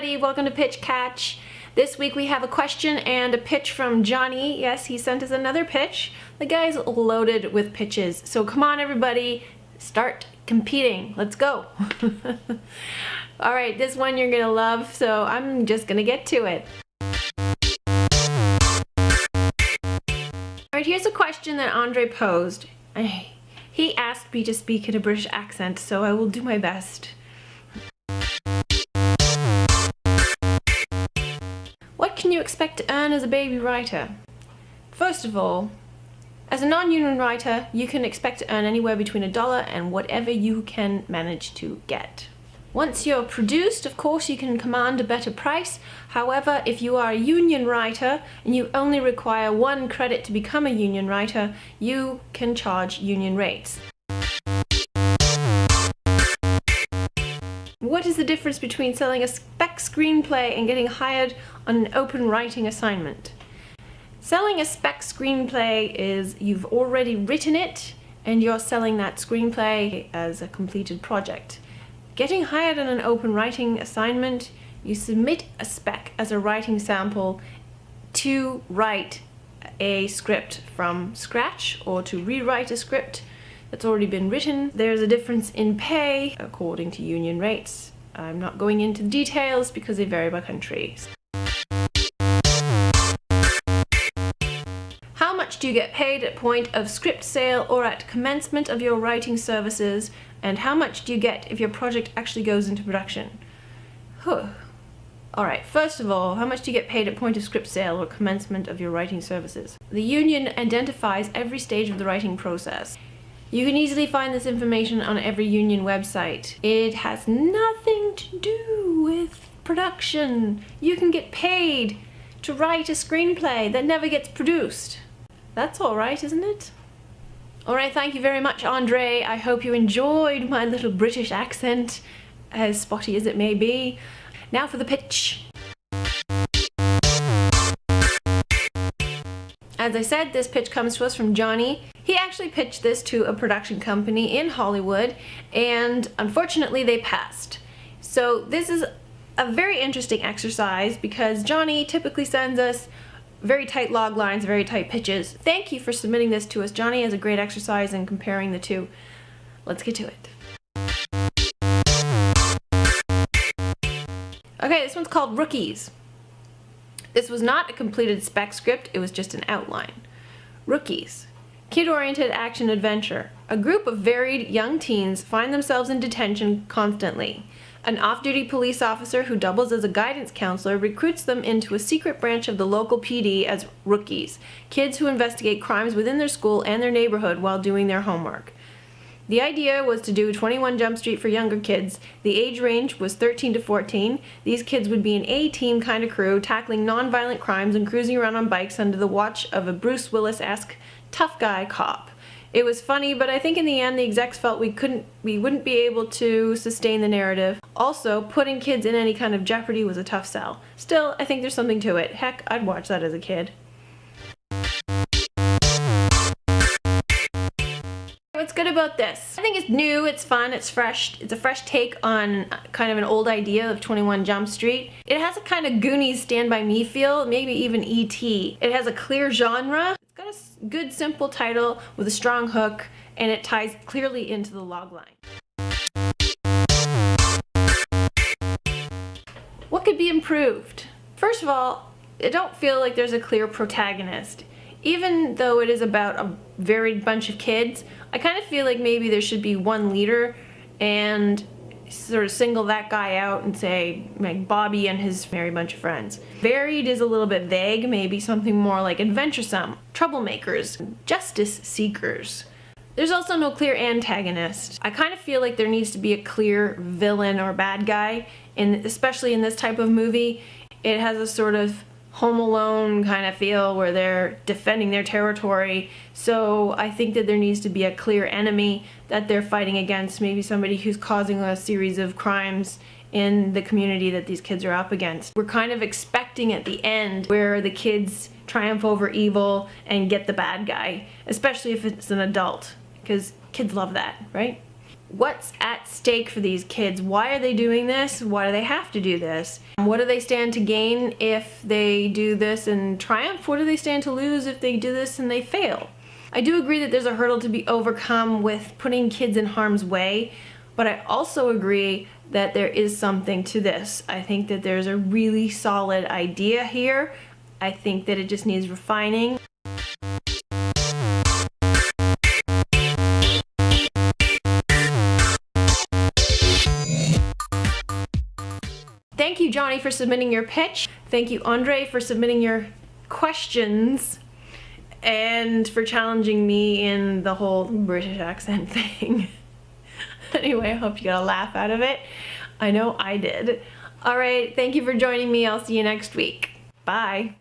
everybody, welcome to Pitch Catch. This week we have a question and a pitch from Johnny. Yes, he sent us another pitch. The guy's loaded with pitches. So come on everybody, start competing. Let's go. Alright, this one you're gonna love, so I'm just gonna get to it. Alright, here's a question that Andre posed. He asked me to speak in a British accent, so I will do my best. What can you expect to earn as a baby writer? First of all, as a non-union writer, you can expect to earn anywhere between $1 and whatever you can manage to get. Once you're produced, of course, you can command a better price. However, if you are a union writer and you only require 1 credit to become a union writer, you can charge union rates. What is the difference between selling a spec screenplay and getting hired on an open writing assignment? Selling a spec screenplay is you've already written it and you're selling that screenplay as a completed project. Getting hired on an open writing assignment, you submit a spec as a writing sample to write a script from scratch or to rewrite a script that's already been written. There's a difference in pay according to union rates. I'm not going into details because they vary by country. How much do you get paid at point of script sale or at commencement of your writing services? And how much do you get if your project actually goes into production? Alright, first of all, how much do you get paid at point of script sale or commencement of your writing services? The union identifies every stage of the writing process. You can easily find this information on every union website. It has nothing to do with production. You can get paid to write a screenplay that never gets produced. That's alright, isn't it? Alright, thank you very much, Andre. I hope you enjoyed my little British accent, as spotty as it may be. Now for the pitch. As I said, this pitch comes to us from Johnny. He actually pitched this to a production company in Hollywood, and unfortunately they passed. So this is a very interesting exercise because Johnny typically sends us very tight log lines, very tight pitches. Thank you for submitting this to us, Johnny. As a great exercise in comparing the two. Let's get to it. Okay, this one's called Rookies. This was not a completed spec script, it was just an outline. Rookies. Kid-oriented action adventure. A group of varied young teens find themselves in detention constantly. An off-duty police officer who doubles as a guidance counselor recruits them into a secret branch of the local PD as rookies, kids who investigate crimes within their school and their neighborhood while doing their homework. The idea was to do 21 Jump Street for younger kids. The age range was 13 to 14. These kids would be an A-team kind of crew, tackling non-violent crimes and cruising around on bikes under the watch of a Bruce Willis-esque tough guy cop. It was funny, but I think in the end the execs felt we wouldn't be able to sustain the narrative. Also, putting kids in any kind of jeopardy was a tough sell. Still, I think there's something to it. Heck, I'd watch that as a kid. What's good about this? I think it's new, it's fun, it's fresh. It's a fresh take on kind of an old idea of 21 Jump Street. It has a kind of Goonies Stand By Me feel, maybe even E.T. It has a clear genre. It's got a good simple title with a strong hook, and it ties clearly into the logline. What could be improved? First of all, I don't feel like there's a clear protagonist. Even though it is about a varied bunch of kids, I kind of feel like maybe there should be one leader and sort of single that guy out and say like Bobby and his merry bunch of friends. Varied is a little bit vague, maybe something more like adventuresome, troublemakers, justice seekers. There's also no clear antagonist. I kind of feel like there needs to be a clear villain or bad guy, and especially in this type of movie, it has a sort of Home Alone kind of feel where they're defending their territory. So I think that there needs to be a clear enemy that they're fighting against, maybe somebody who's causing a series of crimes in the community that these kids are up against. We're kind of expecting at the end where the kids triumph over evil and get the bad guy, especially if it's an adult, because kids love that, right? What's at stake for these kids? Why are they doing this? Why do they have to do this? What do they stand to gain if they do this and triumph? What do they stand to lose if they do this and they fail? I do agree that there's a hurdle to be overcome with putting kids in harm's way, but I also agree that there is something to this. I think that there's a really solid idea here. I think that it just needs refining. Thank you, Johnny, for submitting your pitch. Thank you, Andre, for submitting your questions and for challenging me in the whole British accent thing. Anyway, I hope you got a laugh out of it. I know I did. All right, thank you for joining me. I'll see you next week. Bye.